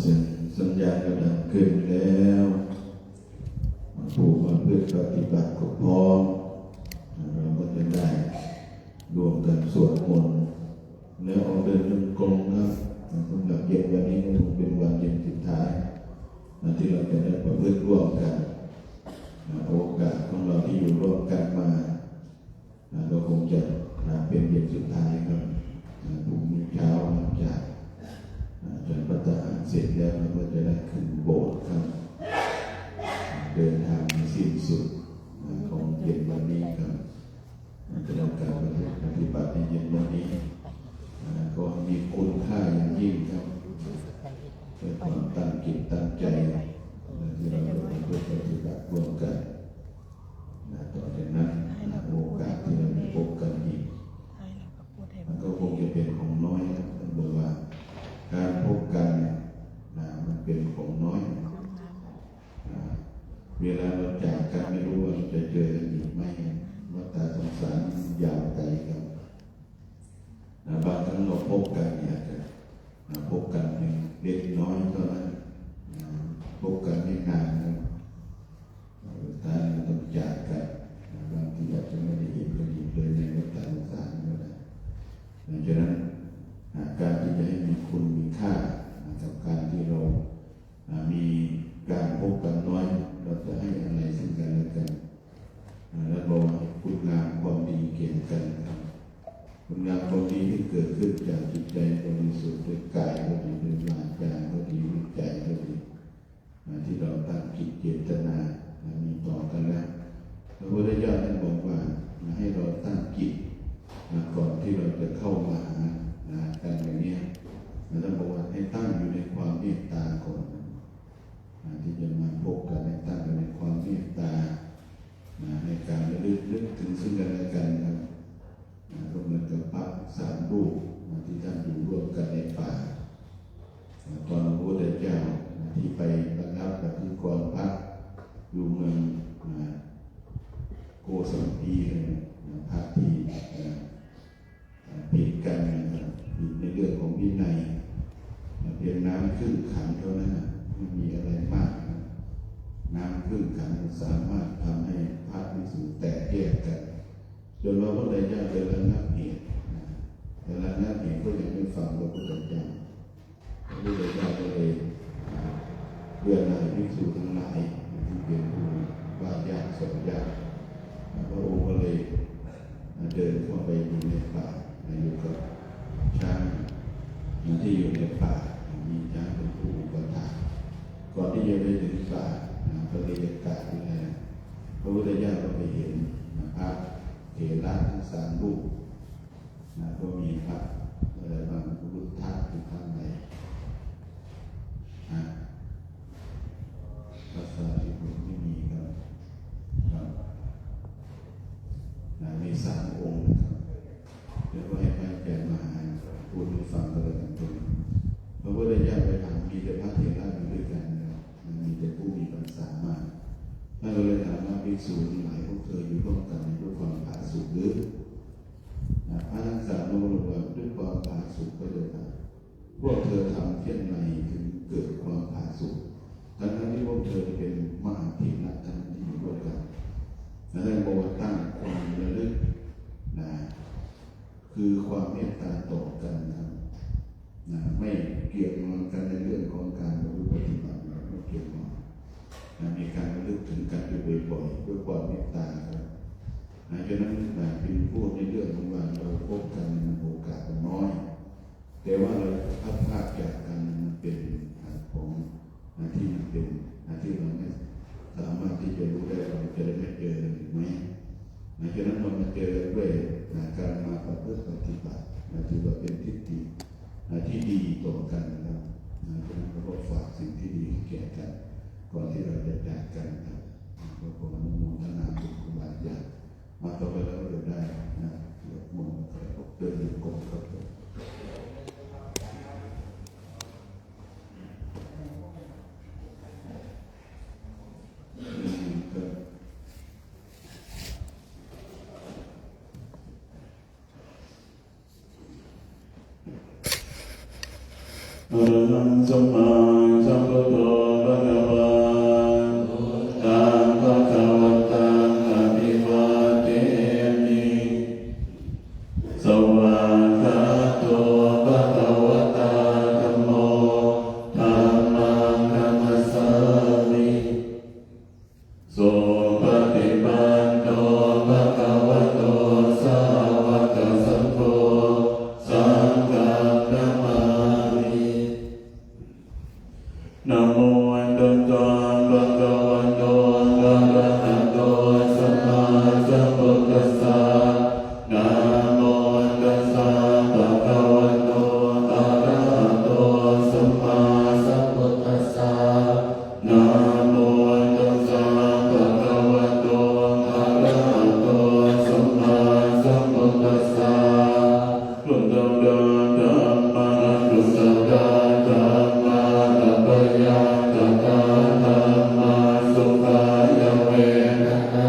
เส้นสัญญาณกำลังขึ้นแล้วผู้มาเพื่อปฏิบัติก็พร้อมเราก็จะได้รวมกันสวดมนต์แล้วออกเดินจงกรมครับสำหรับเย็นวันนี้ก็คงเป็นวันเย็นสุดท้ายที่เราจะได้ประพฤติร่วมกันโอกาสของเราที่อยู่ร่วมกันมาเราคงจะเป็นเย็นสุดท้ายครับพรุ่งนี้เช้าหลังจากจนพระทหารเสร็จแล้วเราก็จะได้ขึ้นโบสถ์ครับเดินทางสิ้นสุดของเย็นวันนี้ครับจะทำการปฏิบัติในเย็นวันนี้ก็มีคุณค่าอย่างยิ่งครับเป็นความตั้งจิตตั้งใจที่เราจะเพื่อปฏิบัติร่วมกันต่อจากนั้นโอกาสที่เราได้พบกันอีกมันก็คงจะเป็นของน้อยครับท่านบอกว่าการพบกันมันเป็นของน้อยเวลาเราจากกันไม่รู้ว่าจะเจอกันอีกไหมว่าตาสงสารยาวไกลครับบางครั้งเราพบกันเนี่ยจะพบกันเล็กน้อยเท่านั้นพบกันไม่นานครับตาต้องจากกันบางทีอาจจะไม่ได้เห็นกันอีกเลยในวัฏฏะสงสารก็ได้ดังนั้นการที่จะให้มีคุณมีค่ากับการที่เรามีการพบกันน้อยเราจะให้อะไรซึ่งกันและกันแล้วบอกว่าคุณงามความดีเกี่ยวกันครับคุณงามความดีที่เกิดขึ้นจากจิตใจบริสุทธิ์ด้วยกายก็ดีด้วยวาจาก็ดีด้วยใจก็ดีที่เราตั้งจิตเจตนามีต่อกันแล้วพระพุทธเจ้าท่านบอกว่าให้เราตั้งจิตก่อนที่เราจะเข้ามาหาการอย่างนี้ท่านบอกว่าให้ตั้งอยู่ในความเมตตาก่อนที่จะมาพบกันให้ตั้งอยู่ในความเมตตาในการระลึกถึงซึ่งกันและกันครับก็เหมือนกับพระ3 รูปที่ท่านอยู่ร่วมกันในป่าตอนพระพุทธเจ้าที่ไประงับปฏิกรณ์พระอยู่เมืองโกสัมพีพระที่ผิดกันผิดในเรื่องของวินัยเพียงน้ำครึ่งขันเท่านั้นไม่มีอะไรมากน้ำครึ่งขันสามารถทำให้พระภิกษุแตกแยกกันจนว่าพระพุทธเจ้าเดินระงับเหตุแต่ระงับเหตุก็ยังไม่ฟังพระพุทธเจ้าพระพุทธเจ้าก็เลยเบื่อหน่ายภิกษุทั้งหลายที่เป็นผู้ว่ายากสอนยากพระองค์ก็เลยเดินเข้าไปอยู่ในป่าอยู่กับช้างที่อยู่ในป่ามีช้างเป็นผู้อุปถัมภ์ก่อนที่จะไปถึงป่าบรรยากาศที่นั่นพระพุทธเจ้าก็ไปเห็นพระ ระทั้งสามรูปก็มีพระอะไรบางรูปธาตุอยู่ข้างในภาษาที่ผมไม่มีครับมี3 องค์นะครับเดี๋ยวก็ให้พระอาจารย์มาพูดให้ฟังกันเลยกันตรงพระพุทธเจ้าไปถามมีแต่พระเถระอยู่ด้วยกันนะครับมันมีแต่ผู้มีปัญญามากท่านก็เลยถามว่าภิกษุทั้งหลายพวกเธออยู่ร่วมกันด้วยความผาสุกหรือพระทั้งสามองค์บอกว่าด้วยความผาสุกก็เลยถามพวกเธอทำเช่นไรถึงเกิดความผาสุกทั้งที่พวกเธอเป็นมหาเถระทั้งที่อยู่ร่วมกันและท่านบอกว่าตั้งความระลึกคือความเมตตาต่อกันไม่เกี่ยวงอนกันในเรื่องของการปฏิบัติไม่เกี่ยวงอนมีการระลึกถึงกันอยู่บ่อยๆด้วยความเมตตาครับฉะนั้นเป็นพูดในเรื่องของว่าเราพบกันมันโอกาสน้อยแต่ว่าเราพัดพลาดจากกันมันเป็นของที่มันเป็นที่เราไม่สามารถที่จะรู้ได้เราจะได้ไม่เจอหรือไม่ฉะนั้นเรามาเจอด้วยการมาประพฤติปฏิบัติถือว่าเป็นทิฏฐิที่ดีต่อกันนะครับฉะนั้นเราก็ฝากสิ่งที่ดีให้แก่กันก่อนที่เราจะจากกันครับก็ขออนุโมทนาบุญคุณบาอาจารย์มาต่อไปแล้วเราได้ยกมือเดินหนึ่งกลมครับอรหังสัมมาสัมพุทโธภะคะวะตังภะคะวะตังอะภิวาเทมิสวากขาโตภะคะวะตาธัมโมธัมมังนัมมัสสามิโสปฏิปันโนภะคะวะโตสาวกสังโฆสังฆังนะมานะโมตัสสะภะคะวะโตอะระหะโตสัมมาสัมพุทธัสสะนะโมตัสสะภะคะวะโตอะระหะโตสัมมาสัมพุทธัสสะนะโมตัสสะภะคะวะโตอะระหะโตสัมมาสัมพุทธัสสะพุทธังธัมมังพุทธังธัมมัง ยังตถาธัมมาสุขายเวนะ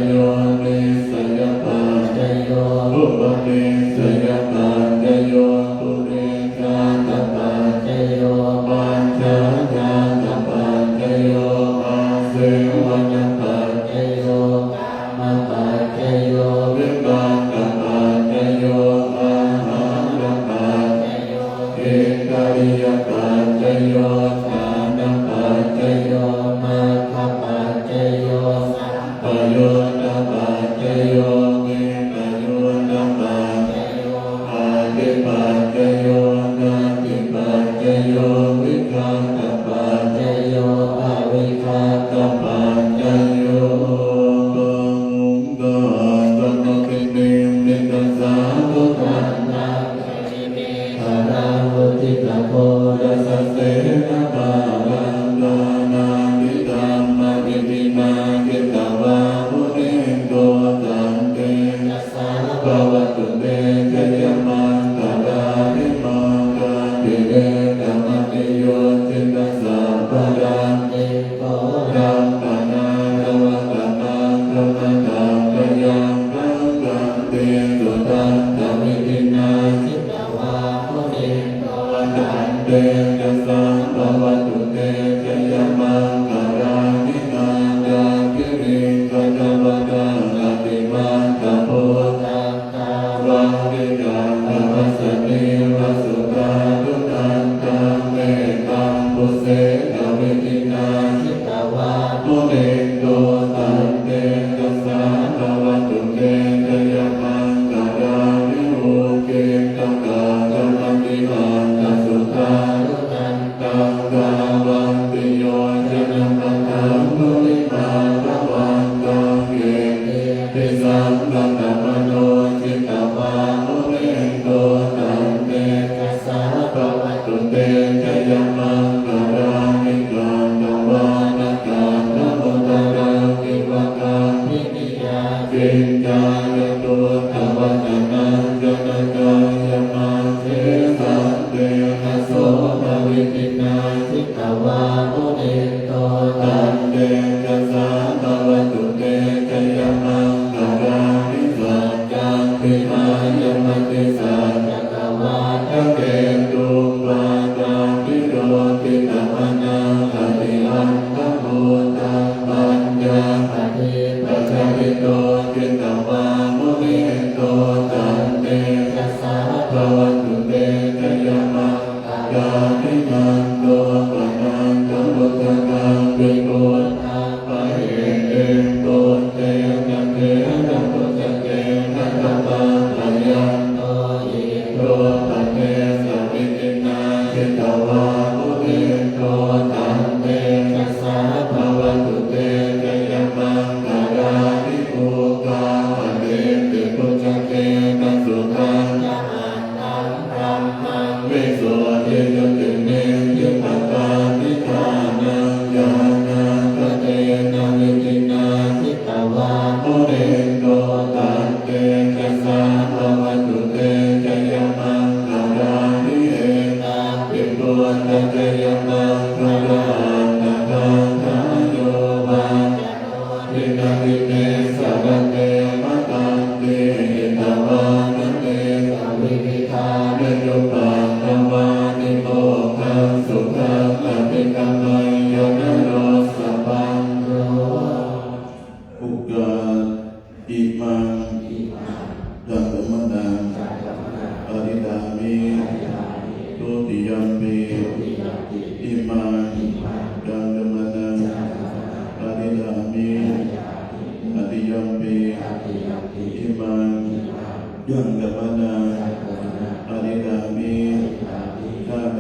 โยเนสยปัจจโยอุปเนสยปัจจโยปุเรชาตปัจจโยปัญจญาตปัจจโยอาเสวัญปัจจโยกามปัจจโยวิปากปัจจโยอาหารปัจจโยเอการิยปัจจโยฌานปัจจโยมัคคปัจจโยสัมปโยชน์ปัจจโยวิปโยชน์ปัจจโยอาทิปัจจโยนาทิปัจจโยวิคัตปัจจโยอวิคัตปัจจโยตังกาตังปิเนมิตัสสะทุกขังนาปิเนหาราวุติตะโพยัสสะเสนะบาลังกานาติตัมมะวิตินาคิตวามุนิโตตังเตยัสสะภวตุเตชะยมังกาดานิมังกาติเรกะมะติโยจิตตัสสะปะรังติโกรังปะนาลวะกะนาคมะตังกะยังกังกังเตสุตังตะวิตินาคิตวามุนิโตตังเตยัสสะภวตุเตชะยมังกาดานิมังกาคิริกะจวะกังอติมังกะโพตังกาวังติกังอภัสสติวสุตาทุตังกังเมตังปุเสกวิตินาคิตวามุนิโตตังเตยัสสะภวตุเตชะยมังกาดานิโอเกตังกากัมมัติมังกสุตาทุตังกังกาวันติโยชนะมังคังมุนิมาระวังกังเกติสังกังกัมมโนจิตตวามุนิโตตังเตยัสสะภวตุเตชะยมังกาดานิกังกวานกังนโมตรังกิวะกังนินิยาจินจายตุตวัจนังจนะกังยมังเทสังเตนะโสภวิตินาจิตตวามุนิโตตังเตยัสสะภวตุเตชะยมังกาดานิสัจจังปิมายมติสัจจกวาทะเกตุปาตาปิโรติตมนังอติอันตโมตังปัญญาปฏิปัจจวิโตจิตตวามุนิโตตังเตยัสสะภวตุเตชะยมังกาดานิมันโตปะนังกัมมุตตังวิโกตังปะเหเตโตเตนะเตนะปุจเตนะกัมมังปะยังโตอิโตปะเตสวิตินาคิตวามุนิโตตังเตยัสสะภวตุเตชะยมังกาดานิโอกาปะเตติปุจเตนะสุขังยะหันตังพรัมมังวิโสเยยติเนยิปตานิทานังญาณังปะเตนะวิตินาคิตวามุนิโตตังเตยัสสะภวตุเตชะยมังกาดานิเอตังปิโกตังชะยมังกาดานะกังทาโยวัจโนทินาวิเนสะระเตมะตังเตหิตวานะเตตวิวิธาเนตุปังตวานิโมขังสุขังอภิกรรมัยยนะโรสะปังโรอุกาอิมังยัตมนังอริดามิตุติยัมปิอิมังยัตมนังอริดามิอติยัมปิอิมังยัตมนังอริดามิข้าพ